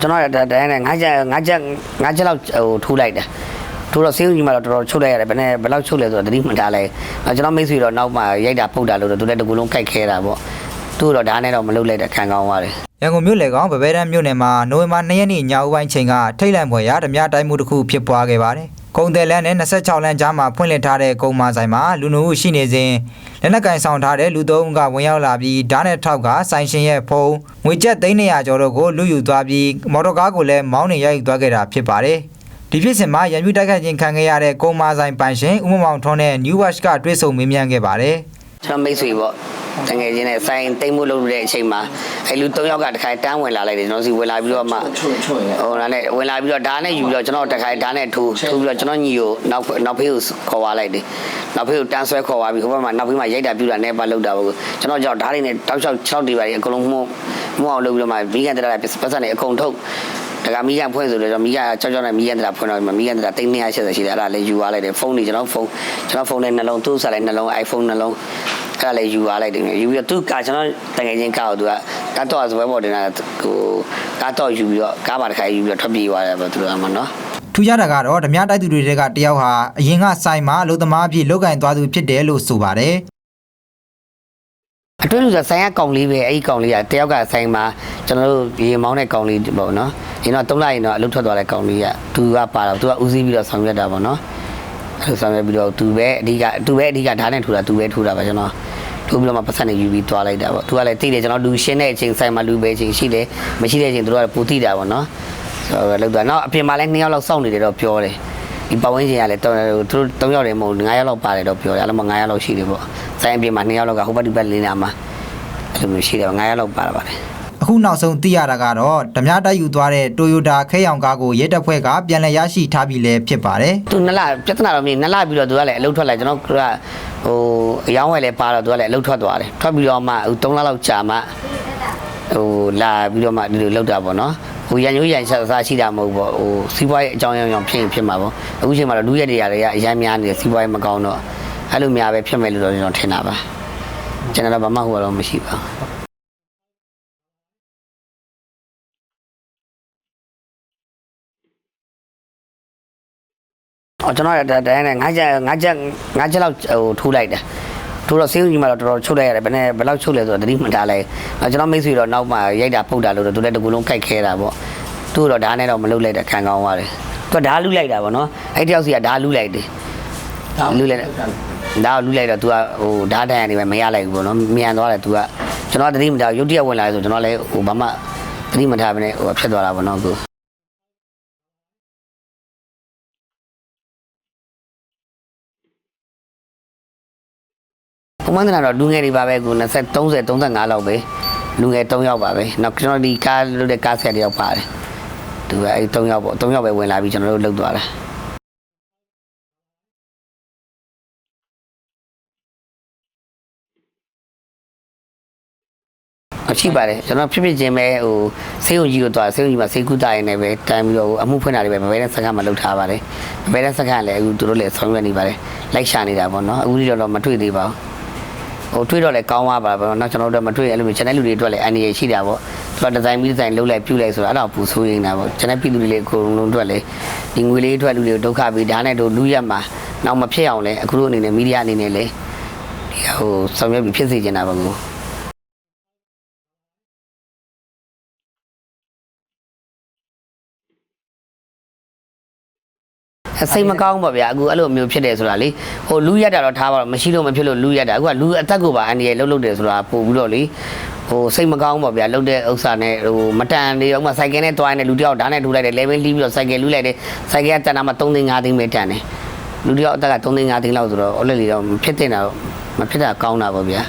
ကျွန်တော်တိုင်းနဲ့ငါးချက်လောက်ထိုးလိုက်တယ်ထိုးတော့ဆေးကြီးမှာတော့တော်တော်ချုပ်လိုက်ရတယ်ဘယ်လောက်ချုပ်လဲဆိုတော့တတိမှန်ထားလိုက်ကျွန်တော်မိတ်ဆွေတော့နောက်မှရိုက်တာပုတ်တာလို့တော့သူလည်းတကူလုံးကြိုက်ခဲတာပေါ့သူတော့ဒါနဲ့တော့မလုပ်လိုက်တဲ့ခံကောင်းသွားတယ်ရန်ကုန်မြို့လေကောင်ဗဘဲတန်းမြို့နယ်မှာနိုဝင်ဘာ2ရက်နေ့ညဦးပိုင်းချိန်ကထိတ်လန့်ဖွယ်ရာဓမြတိုင်းမှုတစ်ခုဖြစ်ပွားခဲ့ပါတယ်ကုန်းတယ်လန်းနဲ့26လမ်းကြားမှာဖွင့်လှစ်ထားတဲ့ကုန်းမဆိုင်မှာလူနှုတ်ရှိနေစဉ်လက်နက်ကင်ဆောင်ထားတဲ့လူသုံးဦးကဝင်ရောက်လာပြီးဓာတ်နဲ့ထောက်ကဆိုင်ရှင်ရဲ့ဖုန်းငွေကျပ်300ကျော်တို့ကိုလူယူသွားပြီးမော်တော်ကားကိုလည်းမောင်းနေရိုက်သွားခဲ့တာဖြစ်ပါတယ်ဒီဖြစ်စဉ်မှာရန်ပြုတိုက်ခိုက်ခြင်းခံခဲ့ရတဲ့ကုန်းမဆိုင်ပိုင်ရှင်ဦးမောင်ထွန်းနဲ့ New Watch ကတွေ့ဆုံမေးမြန်းခဲ့ပါတယ်ကျွန်တော်မိတ်ဆွေပေါ့တကယ်ချင်းနဲ့ဆိုင်တိတ်မှုလုပ်တဲ့အချိန်မှာအဲလူ3ယောက်ကတခါတန်းဝင်လာလိုက်တယ်ကျွန်တော်စီဝင်လာပြီးတော့မှဟိုနာနဲ့ဝင်လာပြီးတော့ဓာတ်နဲ့ယူပြီးတော့ကျွန်တော်တခါဓာတ်နဲ့ထိုးပြီးတော့ကျွန်တော်ညီကိုနောက်ဖေးကိုခေါ်သွားလိုက်တယ်နောက်ဖေးကိုတန်းဆွဲခေါ်သွားပြီးဟိုဘက်မှာနောက်ဖေးမှာရိုက်တာပြူတာနဲ့ပါလောက်တာပေါ့ကျွန်တော်ကြောက်ဓာတ်တွေနဲ့တောက်6တီပါတွေအကုန်လုံးမှုအောင်လုပ်ပြီးတော့မှမီးကန်တရာပတ်စံတွေအကုန်ထုတ်တကမီးကန်ဖွင့်ဆိုတော့မီးကန်ကြောက်နဲ့မီးကန်တရာဖွင့်တော့မီးကန်တရာ380ရှိတယ်အဲ့ဒါလည်းယူသွားလိုက်တယ်ဖုန်းတွေကျွန်တော်ဖုန်းနဲ့နှလုံးသူ့ဆက်လိုက်နှလုံး iPhone နှလုံးအဲ့ဒါလည်းယူသွားလိုက်တယ်ယူပြီးတော့သူကကျွန်တော်တကယ်ချင်းကောက်သူကကားတော့စပွဲပေါ်တင်တာဟိုကားတော့ယူပြီးတော့ကားပါတစ်ခါယူပြီးတော့ထွက်ပြေးသွားတယ်ပေါ့သူတို့ကမှနော်ထူးခြားတာကတော့ဓမြတိုက်သူတွေကတယောက်ဟာအရင်ကဆိုင်မှာအလုပ်သမားအဖြစ်လောက်ကင်သွားသူဖြစ်တယ်လို့ဆိုပါတယ်အတွင်းလူဆိုဆိုင်ကကောင်လေးပဲအဲ့ဒီကောင်လေးကတယောက်ကဆိုင်မှာကျွန်တော်တို့ရေမောင်းတဲ့ကောင်လေးပေါ့နော်ရင်တော့3လရင်တော့အလုပ်ထွက်သွားတဲ့ကောင်လေးကသူကပါတော့သူကဦးစီးပြီးတော့ဆောင်ရွက်တာပေါ့နော်အဲ့လိုဆောင်ရွက်ပြီးတော့သူပဲအဓိကဓာတ်နဲ့ထူတာသူပဲထူတာပါကျွန်တော်ထိုးပြီးတော့မှပတ်စံနေယူပြီးသွားလိုက်တာပေါ့သူကလည်းသိတယ်ကျွန်တော်လူရှင်းတဲ့အချိန်ဆိုင်မှာလူပဲအချိန်ရှိတယ်မရှိတဲ့အချိန်သူတို့ကပူတိတာပေါ့နော်ဆိုတော့လောက်တာနောက်အပြင်မှာလည်း2ယောက်လောက်စောင့်နေတယ်တော့ပြောတယ်ဒီပတ်ဝန်းကျင်ကလည်းသူတို့3ယောက်တည်းမဟုတ်9ယောက်လောက်ပါတယ်တော့ပြောတယ်အဲ့လိုမှ9ယောက်လောက်ရှိတယ်ပေါ့ဆိုင်အပြင်မှာ2ယောက်ကဟိုဘက်ဒီဘက်လင်းလာမှာအဲ့လိုမျိုးရှိတယ်9ယောက်လောက်ပါပါတယ်အခုနောက်ဆုံးသိရတာကတော့ဓမြတိုက်ယူသွားတဲ့ Toyota ခဲရောင်ကားကိုရဲတပ်ဖွဲ့ကပြန်လည်ရရှိထားပြီလည်းဖြစ်ပါတယ်သူ2လပြဿနာတော့မြေ2လပြီးတော့သူကလည်းအလုပ်ထွက်လာကျွန်တော်ကဟိုအယောင်းဝယ်လဲပါတော့သူကလည်းအလုပ်ထွက်သွားတယ်ထွက်ပြီးတော့မှ3လလောက်ကြာမှဟိုလာပြီးတော့မှဒီလိုလောက်တာပေါ့နော်ဟိုရန်ရိုးရန်ဆက်စားရှိတာမဟုတ်ပေါ့ဟိုစီးပွားရေးအကြောင်းအရာဖြစ်မှာပေါ့အခုချိန်မှာတော့လူရက်တွေရတဲ့အရန်များနေတယ်စီးပွားရေးမကောင်းတော့အဲ့လိုများပဲဖြစ်မယ်လို့တော့ကျွန်တော်ထင်တာပါကျွန်တော်ဘာမှဟိုတော့မရှိပါဘူးကျွန်တော်တိုင်းနဲ့ငါးချက်လောက်ထိုးလိုက်တယ်ထိုးတော့ဆေးကြီးမှာတော့တော်တော်ချုပ်လိုက်ရတယ်ဘယ်လောက်ချုပ်လဲဆိုတော့တတိမှန်ထားလိုက်ကျွန်တော်မိတ်ဆွေတော့နောက်မှရိုက်တာပုတ်တာလို့တော့သူလည်းတကူလုံးကြိုက်ခဲတာပေါ့သူ့တော့ဓာတ်နဲ့တော့မလုပ်လိုက်တဲ့ခံကောင်းသွားတယ်သူကဓာတ်လူလိုက်တာပေါ့နော်အဲ့တယောက်စီကဓာတ်လူလိုက်တယ်လူလိုက်ဓာတ်လူလိုက်တော့သူကဟိုဓာတ်တန်နေပဲမရလိုက်ဘူးပေါ့နော်မြန်သွားတယ်သူကကျွန်တော်တတိမထားရုတ်တရက်ဝင်လာဆိုကျွန်တော်လည်းဟိုဘာမှတတိမထားဘဲနဲ့ဟိုဖြစ်သွားတာပေါ့နော်ကိုမန္တနာတော့လူငယ်တွေပါပဲကို20 30 35လောက်ပဲလူငယ်3ယောက်ပါပဲနောက်ကျွန်တော်ဒီကားလုပ်တဲ့ကားဆက်တယောက်ပါတယ်သူကအဲ3ယောက်ပေါ့3ယောက်ပဲဝင်လာပြီးကျွန်တော်တို့လှုပ်သွားတာရှိပါတယ်ကျွန်တော်ဖြစ်ချင်းပဲဟိုဆေးရုံကြီးကိုသွားဆေးရုံကြီးမှာဆေးကုသရေးနေပဲတိုင်ပြီးတော့အမှုဖွင့်တာတွေပဲမပဲတဲ့စက္ကန့်မှာလှုပ်ထားပါတယ်မပဲတဲ့စက္ကန့်လည်းအခုတို့လည်းဆောင်ရွက်နေပါတယ်လိုက်ရှာနေတာပေါ့နော်အခုတော့မတွေ့သေးပါဘူးဟိုတွေ့တော့လည်းကောင်းသွားပါတော့เนาะကျွန်တော်တို့မတွေ့အဲ့လိုမျိုး channel လူတွေအတွက်လည်းအန်ဒီရရှိတာပေါ့သူကဒီဇိုင်းလုပ်လိုက်ပြုတ်လိုက်ဆိုတော့အဲ့တော့ပူဆိုးနေတာပေါ့ channel ပြည်သူတွေလည်းအကုန်လုံးအတွက်လည်းဒီငွေလေးအတွက်လူတွေဒုက္ခပြီးဒါနဲ့တို့လူရက်မှာနောက်မဖြစ်အောင်လဲအခုတို့အနေနဲ့မီဒီယာအနေနဲ့လည်းဒီဟိုဆောင်ရွက်ပြီးဖြစ်စေချင်တာပေါ့ကိုစိတ်မကောင်းပါဗျာအခုအဲ့လိုမျိုးဖြစ်တယ်ဆိုတာလေဟိုလူရက်တာတော့ထားပါတော့မရှိလို့မဖြစ်လို့လူရက်တာအခုကလူအသက်ကိုပါအန်ဒီရလှုပ်တယ်ဆိုတာပို့ပြီးတော့လေဟိုစိတ်မကောင်းပါဗျာလှုပ်တဲ့ဥစ္စာနဲ့ဟိုမတန်နေတော့မှစိုက်ကယ်နဲ့တွိုင်းနေလူတယောက်ဓာတ်နဲ့ထူလိုက်တယ် level လှီးပြီးတော့စိုက်ကယ်လူလိုက်တယ်စိုက်ကယ်ကတန်တာမှ3သိန်း5သိန်းပဲတန်တယ်လူတယောက်အသက်က3သိန်း5သိန်းလောက်ဆိုတော့အော်လက်လီတော့မဖြစ်တင်တာမဖြစ်တာကောင်းတာပေါ့ဗျာ